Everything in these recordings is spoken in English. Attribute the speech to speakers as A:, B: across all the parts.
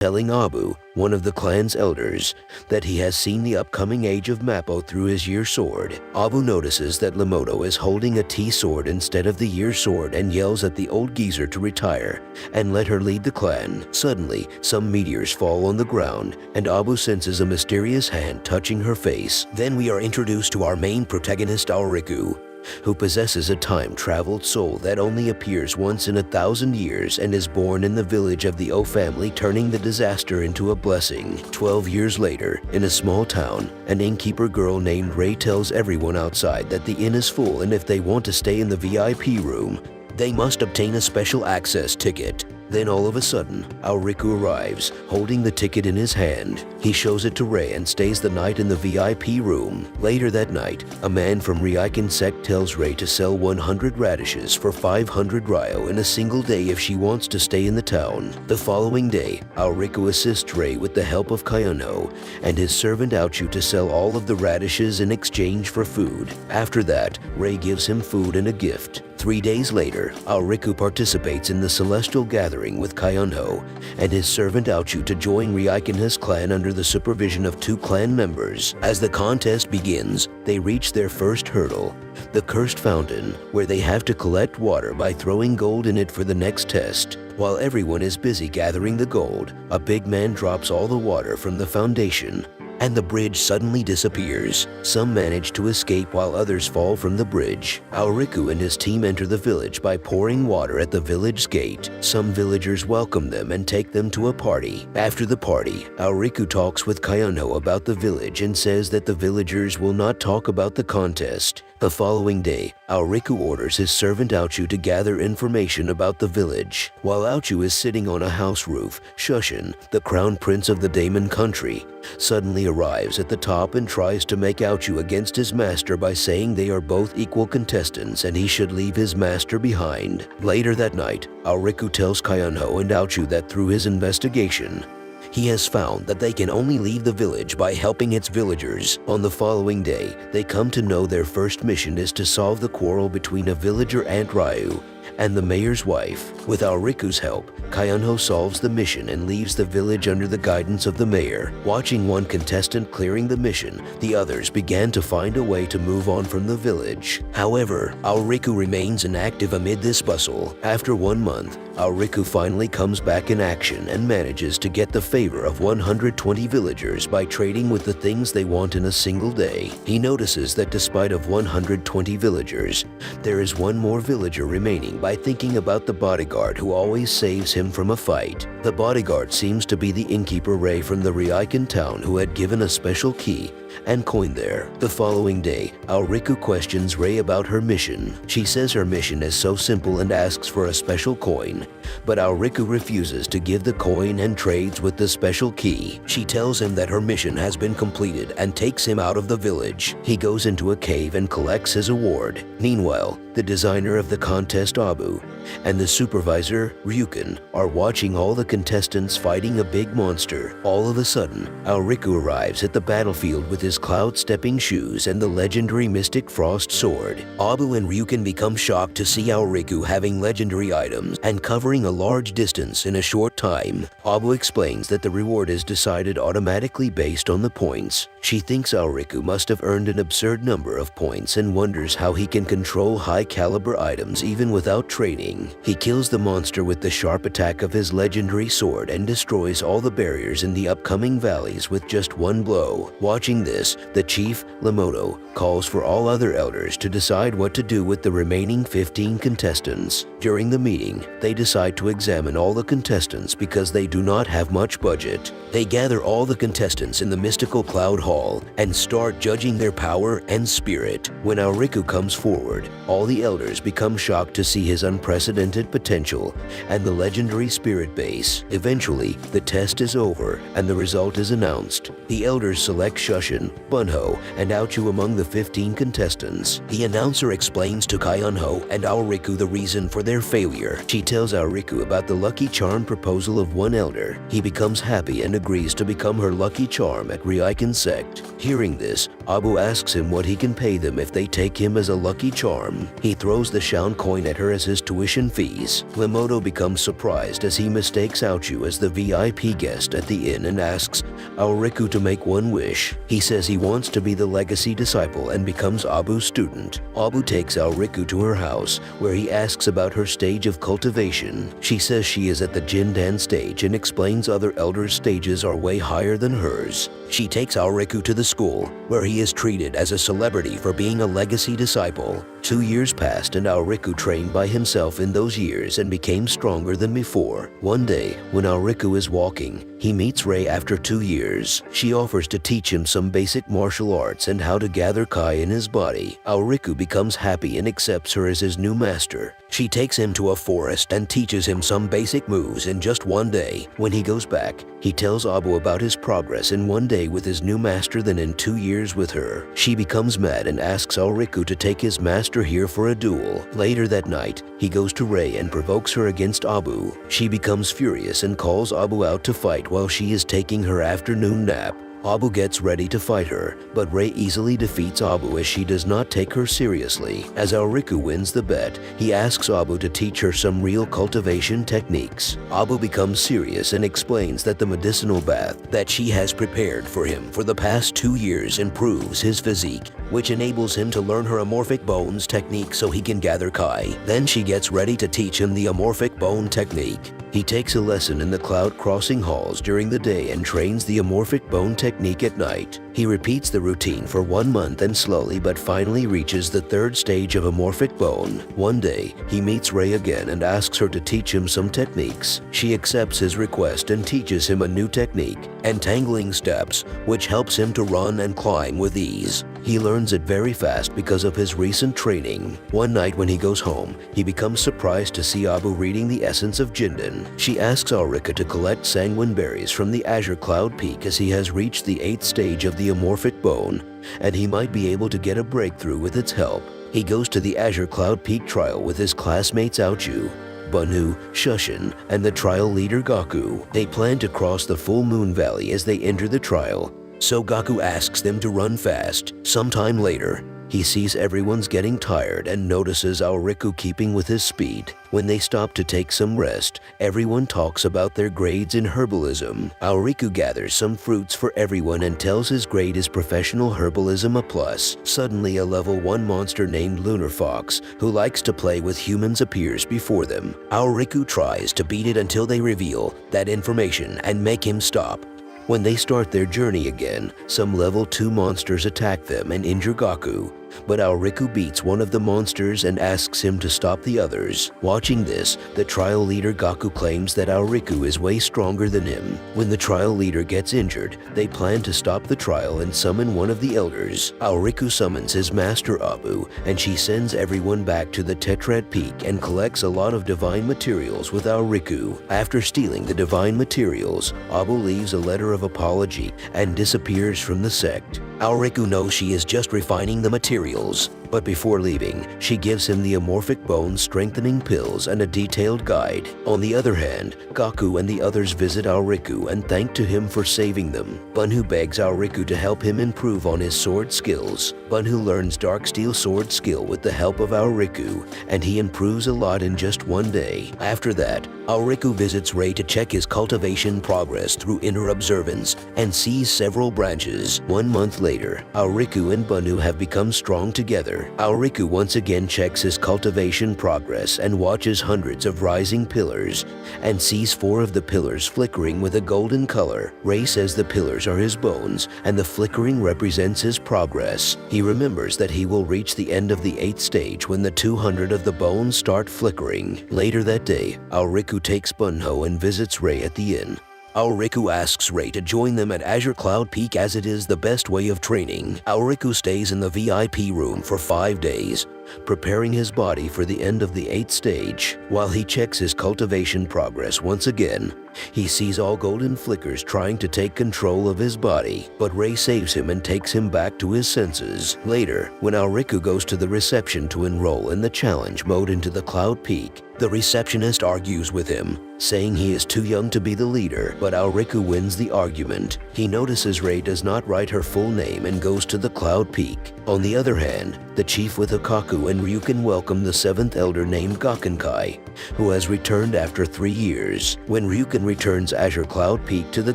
A: telling Abu, one of the clan's elders, that he has seen the upcoming age of Mappo through his year sword. Abu notices that Lamoto is holding a T-sword instead of the year sword and yells at the old geezer to retire and let her lead the clan. Suddenly, some meteors fall on the ground and Abu senses a mysterious hand touching her face. Then we are introduced to our main protagonist, Auriku, who possesses a time-traveled soul that only appears once in 1,000 years and is born in the village of the O family, turning the disaster into a blessing. 12 years later, in a small town, an innkeeper girl named Ray tells everyone outside that the inn is full and if they want to stay in the VIP room, they must obtain a special access ticket. Then all of a sudden, Auriku arrives, holding the ticket in his hand. He shows it to Ray and stays the night in the VIP room. Later that night, a man from Ryokan sect tells Ray to sell 100 radishes for 500 ryo in a single day if she wants to stay in the town. The following day, Auriku assists Ray with the help of Kayano and his servant Ouchu to sell all of the radishes in exchange for food. After that, Ray gives him food and a gift. 3 days later, Auriku participates in the celestial gathering with Kayonho and his servant Ouchu to join Ryokan's clan under the supervision of 2 clan members. As the contest begins, they reach their first hurdle, the cursed fountain, where they have to collect water by throwing gold in it for the next test. While everyone is busy gathering the gold, a big man drops all the water from the foundation, and the bridge suddenly disappears. Some manage to escape while others fall from the bridge. Auriku and his team enter the village by pouring water at the village gate. Some villagers welcome them and take them to a party. After the party, Auriku talks with Kayano about the village and says that the villagers will not talk about the contest. The following day, Auriku orders his servant Ouchu to gather information about the village. While Ouchu is sitting on a house roof, Shushin, the crown prince of the Daemon country, suddenly arrives at the top and tries to make Ouchu against his master by saying they are both equal contestants and he should leave his master behind. Later that night, Auriku tells Kayano and Ouchu that through his investigation, he has found that they can only leave the village by helping its villagers. On the following day, they come to know their first mission is to solve the quarrel between a villager Aunt Ryu and the mayor's wife. With Auriku's help, Kayonho solves the mission and leaves the village under the guidance of the mayor. Watching one contestant clearing the mission, the others began to find a way to move on from the village. However, Auriku remains inactive amid this bustle. After 1 month, Auriku finally comes back in action and manages to get the favor of 120 villagers by trading with the things they want in a single day. He notices that despite of 120 villagers, there is one more villager remaining by thinking about the bodyguard who always saves him from a fight. The bodyguard seems to be the innkeeper Ray from the Ryokan town who had given a special key and coin there. The following day, Auriku questions Ray about her mission. She says her mission is so simple and asks for a special coin, but Auriku refuses to give the coin and trades with the special key. She tells him that her mission has been completed and takes him out of the village. He goes into a cave and collects his award. Meanwhile, the designer of the contest Abu and the supervisor Ryukin are watching all the contestants fighting a big monster. All of a sudden, Auriku arrives at the battlefield with his cloud-stepping shoes and the legendary Mystic Frost sword. Abu and Ryukin become shocked to see Auriku having legendary items and covering a large distance in a short time. Abu explains that the reward is decided automatically based on the points. She thinks Auriku must have earned an absurd number of points and wonders how he can control high-caliber items even without training. He kills the monster with the sharp attack of his legendary sword and destroys all the barriers in the upcoming valleys with just one blow. Watching this, the chief, Lamoto, calls for all other elders to decide what to do with the remaining 15 contestants. During the meeting, they decide to examine all the contestants because they do not have much budget. They gather all the contestants in the mystical cloud hall and start judging their power and spirit. When Auriku comes forward, all the elders become shocked to see his unprecedented potential and the legendary spirit base. Eventually, the test is over and the result is announced. The elders select Shushin, Bunho, and Ouchu among the 15 contestants. The announcer explains to Kayonho and Auriku the reason for their failure. She tells Auriku about the lucky charm proposal of one elder. He becomes happy and agrees to become her lucky charm at Ryokan sect. Hearing this, Abu asks him what he can pay them if they take him as a lucky charm. He throws the Shaun coin at her as his tuition tuition fees. Lamoto becomes surprised as he mistakes Aochu as the VIP guest at the inn and asks Auriku to make one wish. He says he wants to be the legacy disciple and becomes Abu's student. Abu takes Auriku to her house, where he asks about her stage of cultivation. She says she is at the Jindan stage and explains other elders' stages are way higher than hers. She takes Auriku to the school, where he is treated as a celebrity for being a legacy disciple. 2 years passed and Auriku trained by himself in those years and became stronger than before. One day, when Auriku is walking, he meets Rei after 2 years. She offers to teach him some basic martial arts and how to gather Kai in his body. Auriku becomes happy and accepts her as his new master. She takes him to a forest and teaches him some basic moves in just one day. When he goes back, he tells Abu about his progress in 1 day with his new master than in 2 years with her. She becomes mad and asks Auriku to take his master here for a duel. Later that night, he goes to Rei and provokes her against Abu. She becomes furious and calls Abu out to fight while she is taking her afternoon nap. Abu gets ready to fight her, but Rei easily defeats Abu as she does not take her seriously. As Auriku wins the bet, he asks Abu to teach her some real cultivation techniques. Abu becomes serious and explains that the medicinal bath that she has prepared for him for the past 2 years improves his physique, which enables him to learn her amorphic bones technique so he can gather Kai. Then she gets ready to teach him the amorphic bone technique. He takes a lesson in the cloud crossing halls during the day and trains the amorphic bone technique at night. He repeats the routine for 1 month and slowly but finally reaches the 3rd stage of amorphic bone. One day, he meets Rei again and asks her to teach him some techniques. She accepts his request and teaches him a new technique, entangling steps, which helps him to run and climb with ease. He learns it very fast because of his recent training. One night when he goes home, he becomes surprised to see Abu reading the essence of Jindan. She asks Auriku to collect sanguine berries from the Azure Cloud Peak as he has reached the 8th stage of the amorphic bone, and he might be able to get a breakthrough with its help. He goes to the Azure Cloud Peak trial with his classmates Aochu, Bunhu, Shushin, and the trial leader Gaku. They plan to cross the full moon valley as they enter the trial, so Gaku asks them to run fast. Sometime later, he sees everyone's getting tired and notices Auriku keeping with his speed. When they stop to take some rest, everyone talks about their grades in herbalism. Auriku gathers some fruits for everyone and tells his grade is professional herbalism a plus. Suddenly a level 1 monster named Lunar Fox, who likes to play with humans, appears before them. Auriku tries to beat it until they reveal that information and make him stop. When they start their journey again, some level 2 monsters attack them and injure Gaku, but Auriku beats one of the monsters and asks him to stop the others. Watching this, the trial leader Gaku claims that Auriku is way stronger than him. When the trial leader gets injured, they plan to stop the trial and summon one of the elders. Auriku summons his master Abu, and she sends everyone back to the Tetrad Peak and collects a lot of divine materials with Auriku. After stealing the divine materials, Abu leaves a letter of apology and disappears from the sect. Auriku knows she is just refining the materials, but before leaving, she gives him the amorphic bone strengthening pills and a detailed guide. On the other hand, Gaku and the others visit Auriku and thank to him for saving them. Bunhu begs Auriku to help him improve on his sword skills. Bunhu learns dark steel sword skill with the help of Auriku, and he improves a lot in just 1 day. After that, Auriku visits Rei to check his cultivation progress through inner observance and sees several branches. 1 month later, Auriku and Bunhu have become strong together. Auriku once again checks his cultivation progress and watches hundreds of rising pillars and sees 4 of the pillars flickering with a golden color. Rei says the pillars are his bones and the flickering represents his progress. He remembers that he will reach the end of the 8th stage when the 200 of the bones start flickering. Later that day, Auriku takes Bunho and visits Rei at the inn. Auriku asks Rei to join them at Azure Cloud Peak as it is the best way of training. Auriku stays in the VIP room for 5 days, preparing his body for the end of the 8th stage. While he checks his cultivation progress once again, he sees all golden flickers trying to take control of his body, but Rei saves him and takes him back to his senses. Later, when Auriku goes to the reception to enroll in the challenge mode into the Cloud Peak, the receptionist argues with him, saying he is too young to be the leader, but Auriku wins the argument. He notices Rei does not write her full name and goes to the Cloud Peak. On the other hand, the chief with Akaku Abu and Ryukin welcome the 7th elder named Gakkenkai, who has returned after 3 years. When Ryukin returns Azure Cloud Peak to the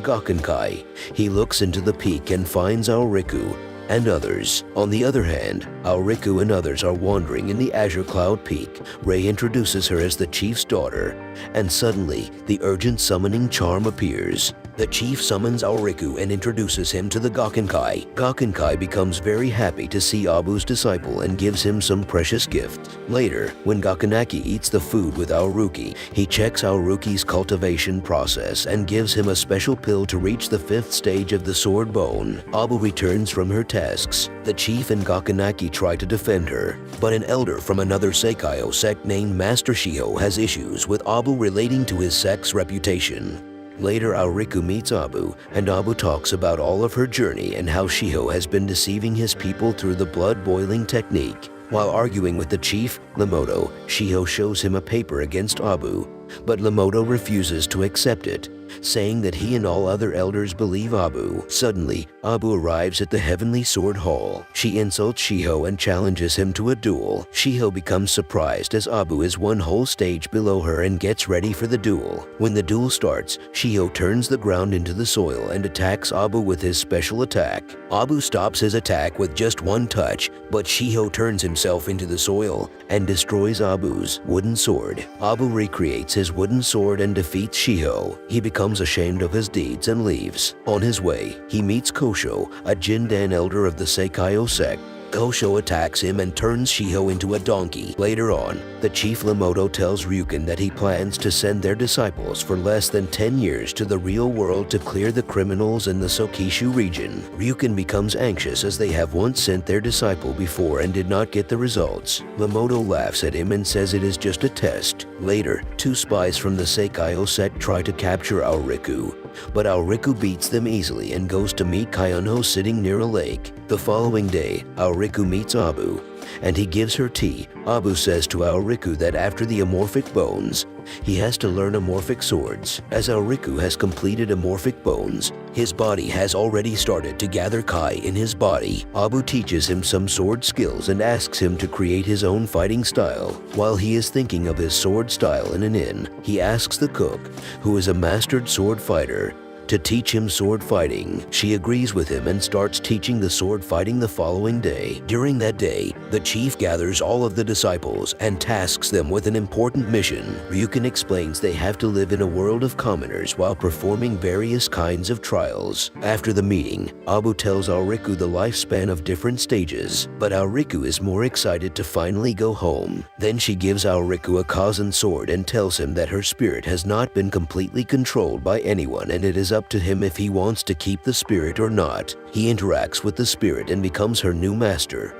A: Gakkenkai, he looks into the peak and finds Aoriku and others. On the other hand, Aoriku and others are wandering in the Azure Cloud Peak. Rei introduces her as the chief's daughter, and suddenly the urgent summoning charm appears. The chief summons Aoriku and introduces him to the Gakkenkai. Gakkenkai becomes very happy to see Abu's disciple and gives him some precious gift. Later, when Gakkenaki eats the food with Aoruki, he checks Aoruki's cultivation process and gives him a special pill to reach the 5th stage of the sword bone. Abu returns from her tasks. The chief and Gakkenaki try to defend her, but an elder from another Seikaio sect named Master Shiho has issues with Abu relating to his sect's reputation. Later, Aoriku meets Abu, and Abu talks about all of her journey and how Shiho has been deceiving his people through the blood-boiling technique. While arguing with the chief, Lamoto, Shiho shows him a paper against Abu, but Lamoto refuses to accept it, saying that he and all other elders believe Abu. Suddenly, Abu arrives at the Heavenly Sword Hall. She insults Shiho and challenges him to a duel. Shiho becomes surprised as Abu is one whole stage below her and gets ready for the duel. When the duel starts, Shiho turns the ground into the soil and attacks Abu with his special attack. Abu stops his attack with just one touch, but Shiho turns himself into the soil and destroys Abu's wooden sword. Abu recreates his wooden sword and defeats Shiho. He becomes ashamed of his deeds and leaves. On his way, he meets Kosho, a Jindan elder of the Seikaio sect. Kosho attacks him and turns Shiho into a donkey. Later on, the chief Lamoto tells Ryukin that he plans to send their disciples for less than 10 years to the real world to clear the criminals in the Sokishu region. Ryukin becomes anxious as they have once sent their disciple before and did not get the results. Lamoto laughs at him and says it is just a test. Later, 2 spies from the Seikaio sect try to capture Aoriku, but Aoriku beats them easily and goes to meet Kayano sitting near a lake. The following day, Aoriku meets Abu, and he gives her tea. Abu says to Aoriku that after the amorphic bones, he has to learn amorphic swords. As Aoriku has completed amorphic bones, his body has already started to gather Kai in his body. Abu teaches him some sword skills and asks him to create his own fighting style. While he is thinking of his sword style in an inn, he asks the cook, who is a mastered sword fighter, to teach him sword fighting. She agrees with him and starts teaching the sword fighting the following day. During that day, the chief gathers all of the disciples and tasks them with an important mission. Ryukin explains they have to live in a world of commoners while performing various kinds of trials. After the meeting, Abu tells Aoriku the lifespan of different stages, but Aoriku is more excited to finally go home. Then she gives Aoriku a Kazan sword and tells him that her spirit has not been completely controlled by anyone and it is up to him if he wants to keep the spirit or not. He interacts with the spirit and becomes her new master.